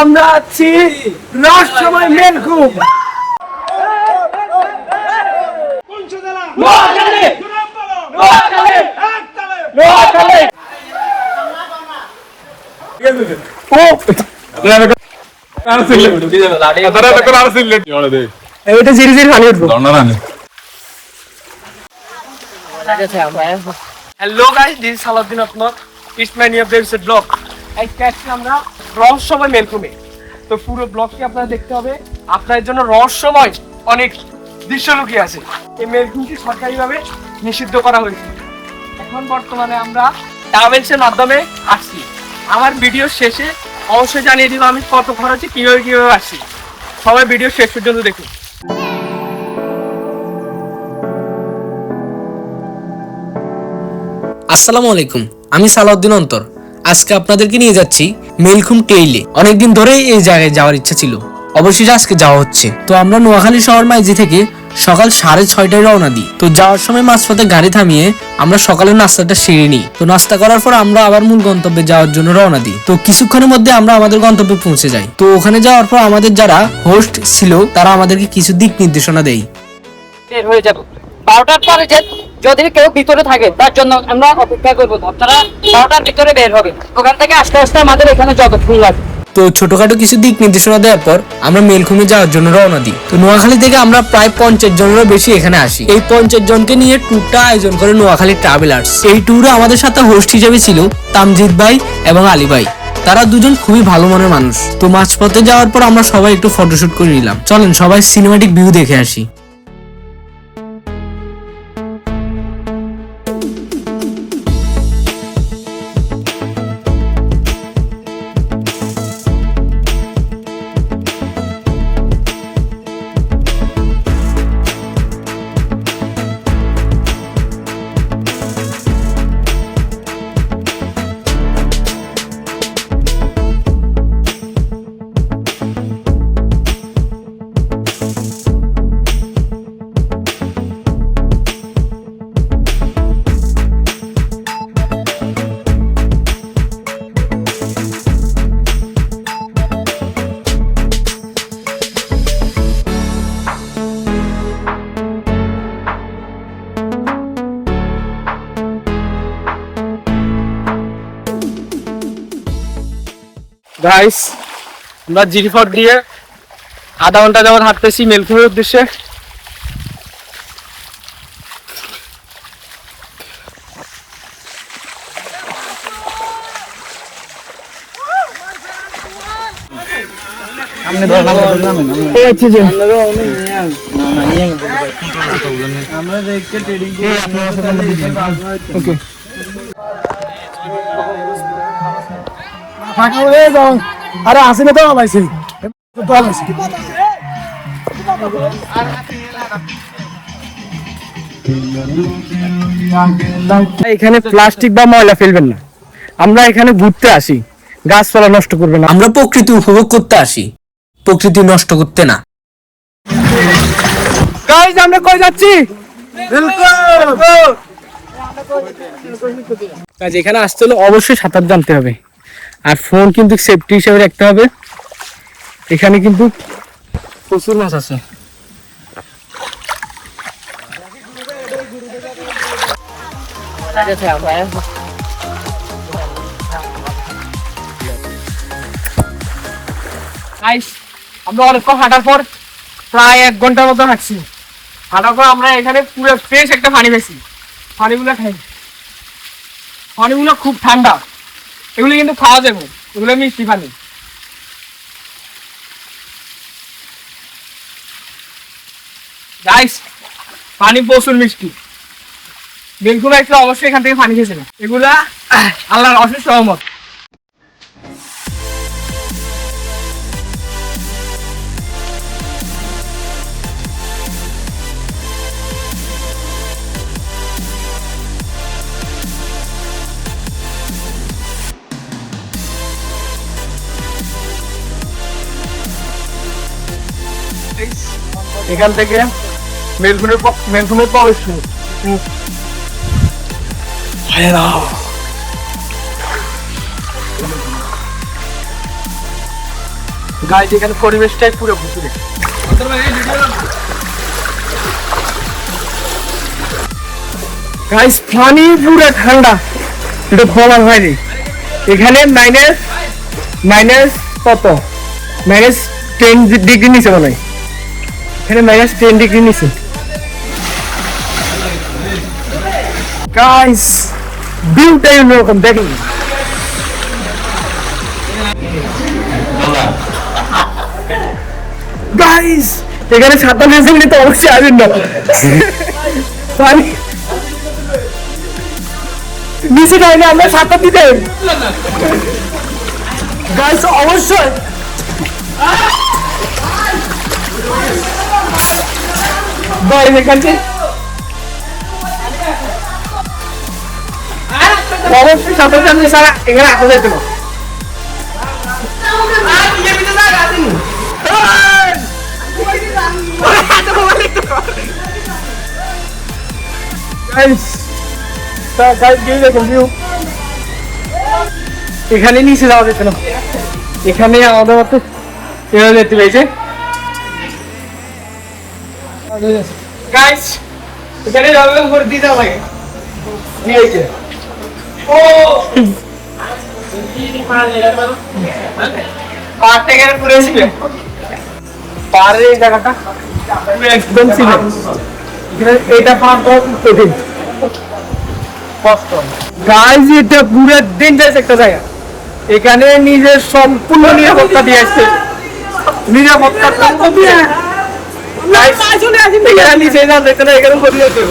আমরা আছি রহস্যময় মেলকুম। এটা জিরি জিরি পানি উঠবো। Hello guys, this is Salauddin Ahmed. It's my new episode vlog. আজকে আসছি আমরা রহস্যময় মেলকুমে। তো পুরো ব্লগটি আপনারা দেখতে হবে। আপনার জন্য রহস্যময় অনেক দৃশ্য লুকিয়ে আছে। এই মেলকুমটি সরকারিভাবে নিষিদ্ধ করা হয়েছে। এখন বর্তমানে আমরা ট্রাভেলসের মাধ্যমে আসছি। আমার ভিডিও শেষে অবশ্যই জানিয়ে দিব আমি কত খরচে কিভাবে আসছি। সবাই ভিডিও শেষ পর্যন্ত দেখুন। আসসালামু আলাইকুম, আমি সালাউদ্দিন অন্তর। আজকে আপনাদেরকে নিয়ে যাচ্ছি মেলকুম টেইলে। অনেকদিন ধরেই এই জায়গায় যাওয়ার ইচ্ছা ছিল, অবশেষে আজকে যাওয়া হচ্ছে। তো আমরা নোয়াখালী শহর মাইজি থেকে সকাল 6:30টায় রওনা দিই। তো যাওয়ার সময় মাঝপথে গাড়ি থামিয়ে আমরা সকালের নাস্তাটা সেরে নিই। তো নাস্তা করার পর আমরা আবার মূল গন্তব্যে যাওয়ার জন্য রওনা দিই। তো কিছুক্ষণের মধ্যে আমরা আমাদের গন্তব্যে পৌঁছে যাই। তো ওখানে যাওয়ার পর আমাদের যারা হোস্ট ছিল তারা আমাদেরকে কিছু দিক নির্দেশনা দেয়। বের হয়ে যাব 12টার পরে, যে যদি কেউ ভিতরে থাকে তার জন্য আমরা অপেক্ষা করবো। আপনারা 12টার ভিতরে বের হবে। ওখান থেকে আস্তে আস্তে আমাদের এখানে যতক্ষণ লাগে। তো ছোটখাটো কিছু দিক নির্দেশনা দেওয়ার পর আমরা মেলকুমে যাওয়ার জন্য রওনা দিই। তো নোয়াখালী থেকে আমরা প্রায় 50 জনেরও বেশি এখানে আসি। এই 50 জনকে নিয়ে ট্যুরটা আয়োজন করে নোয়াখালী ট্রাভেলার্স। এই ট্যুরে আমাদের সাথে হোস্ট হিসেবে ছিল তামজিদ ভাই এবং আলী ভাই। তারা দুজন খুবই ভালো মনের মানুষ। তো মাঝপথে যাওয়ার পর আমরা সবাই একটু ফটোশুট করে নিলাম। চলেন সবাই সিনেমাটিক ভিউ দেখে আসি। গাইস, আমরা জিরিফট দিয়ে আধা ঘন্টা যাবত হাঁটতেছি মেলকুমের উদ্দেশ্যে। আরে আসি না তো পাইছি। এখানে প্লাস্টিক বা ময়লা ফেলবেন না। আমরা এখানে ঘুরতে আসি, গাছপালা নষ্ট করবেন না। আমরা প্রকৃতি উপভোগ করতে আসি, প্রকৃতি নষ্ট করতে না। গাইস, আমরা কই যাচ্ছি? কাজ এখানে আসতে হলে অবশ্যই সাঁতার জানতে হবে, আর ফোন কিন্তু সেফটি হিসেবে রাখতে হবে। এখানে কিন্তু প্রচুর মাছ আছে। আমরা অনেকক্ষণ হাঁটার পর প্রায় 1 ঘন্টার মতো হাঁটছি। হাঁটার পর আমরা এখানে পুরো ফ্রেশ একটা পানি পেয়েছি। পানিগুলো খাই, পানিগুলো খুব ঠান্ডা। এগুলো কিন্তু খাওয়া যাবে, এগুলো মিষ্টি পানি। গাইস, পানি প্রচুর মিষ্টি। বেলকুমে একটু অবশ্যই এখান থেকে পানি খেয়েছিলাম। এগুলা আল্লাহর অশেষ রহমত। এখান থেকে মেলকুমের প্রবেশ। গাইজ এখানে পরিবেশটাই পুরো ভুতুরে। গাইজ পানি পুরো ঠান্ডা, এটা বলার হয়নি। এখানে মাইনাস কত, -10 ডিগ্রি নিচে মনে হয়, এখানে -10 ডিগ্রি নিচে। গাইজ ভিউটাই অন্যরকম, দেখুন। গাইজ এখানে সাঁতার নিয়ে তো অবশ্যই আসেন না, পানি নিচে যাইলে আমরা সাঁতার দিতে গাইজ অবশ্যই। গাইজ এখানে অবশ্যই সাঁতার জানলে সারা এখানে আসা যেত না। এখানে নিচে যাওয়া যেত না, এখানে আমাদের মতো দেখতে পেয়েছে। এখানে যাবে উপর দিয়ে যাওয়া লাগে, পাহাড়ের এই জায়গাটা একদম ছিল, এটা পার কঠিন কষ্ট। গাইজ এটা পুরো ডেঞ্জারাস একটা জায়গা, এখানে নিজের সম্পূর্ণ নিরাপত্তা দিয়ে আসছে, নিরাপত্তা নিচে না দেখতে না, এখানে ক্ষতি হচ্ছে।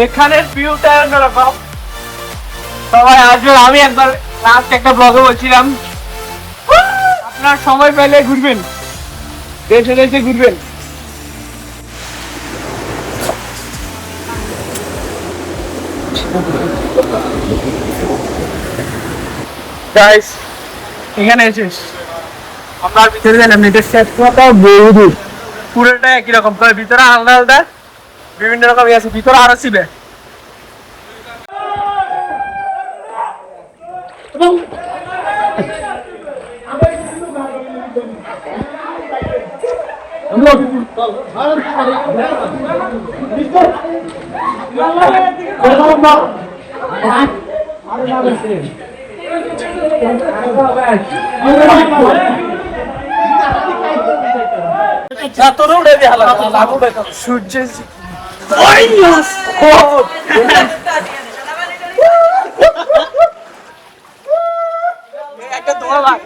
এখানের ভিউটা অন্যরকম। সবাই আসবে, আমি একবার লাস্ট একটা ব্লগে বলছিলাম আপনার সময় পেলে ঘুরবেন, দেশে দেশে ঘুরবেন। গাইস এখানে এসেছ আমরা ভিতরে গেলাম, এটা সেট করা বহু দূর, পুরোটা একই রকম, তবে ভিতরে আলাদা আলাদা বিভিন্ন রকম আছে, ভিতরে আরো ছিল। সূর্য একটা দোয়া লাগ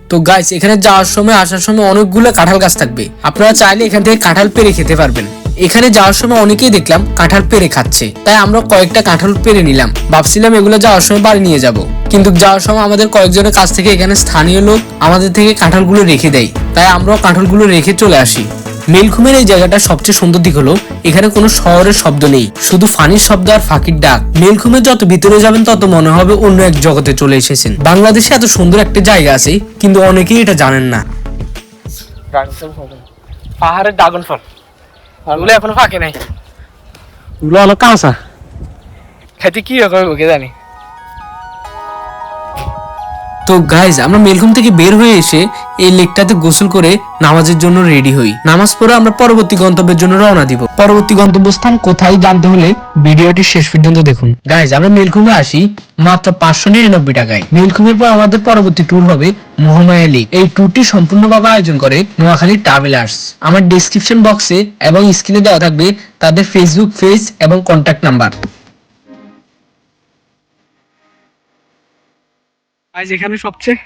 তো গাইস এখানে যাওয়ার সময় আসার সময় অনেকগুলো কাঁঠাল গাছ থাকবে, আপনারা চাইলে এখান থেকে কাঁঠাল পেরে খেতে পারবেন। এখানে যাওয়ার সময় অনেকেই দেখলাম কাঁঠাল পেরে খাচ্ছে, তাই আমরা কয়েকটা কাঁঠাল পেরে নিলাম, ভাবছিলাম এগুলো যাওয়ার সময় বাড়ি নিয়ে যাব, কিন্তু যাওয়ার সময় আমাদের কয়েকজনের কাছ থেকে এখানে স্থানীয় লোক আমাদের থেকে কাঁঠালগুলো রেখে দেয়, তাই আমরাও কাঁঠালগুলো রেখে চলে আসি। মেলঘুমের এই জায়গাটা সবচেয়ে সুন্দর দিক হলো এখানে কোনো শহরের শব্দ নেই, শুধু ফানির শব্দ আর ফাঁকির ডাক। মেলঘুমে যত ভিতরে যাবেন তত মনে হবে অন্য এক জগতে চলে এসেছেন। বাংলাদেশে এত সুন্দর একটা জায়গা আছে কিন্তু অনেকেই এটা জানেন না। পাহাড়ের ড্রাগন ফল, ওগুলো এখনো ফাঁকে নাই, ওগুলো হলো কাঁচা, খেতে কি রকম ওকে জানি। তো গাইজ আমরা মেলঘুম থেকে বের হয়ে এসে এই লেকটাতে গোসল করে নামাজের জন্য রেডি হই। নামাজ পড়ে আমরা পরবর্তী গন্তব্যের জন্য রওনা দিব। পরবর্তী গন্তব্যস্থান কোথায় জানতে হলে ভিডিওটি শেষ পর্যন্ত দেখুন। গাইজ আমরা মেলঘুমে আসি মাত্র 599 টাকায়। মেলঘুমের পর আমাদের পরবর্তী ট্যুর হবে মহামায়া লেক। এই ট্যুরটি সম্পূর্ণভাবে আয়োজন করে নোয়াখালী ট্রাভেলার্স। আমার ডেসক্রিপশন বক্সে এবং স্ক্রিনে দেওয়া থাকবে তাদের ফেসবুক পেজ এবং কন্ট্যাক্ট নাম্বার। আজ এখানে সবচেয়ে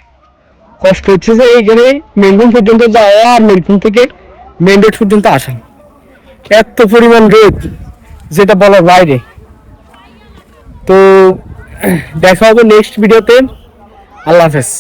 কষ্ট হচ্ছে যে এইখানে মেলঘুম পর্যন্ত যাওয়া আর মেলঘুম থেকে মেইন রোড পর্যন্ত আসা, এত পরিমাণ রোদ যেটা বলার বাইরে। তো দেখা হবে নেক্সট ভিডিওতে। আল্লাহ হাফেজ।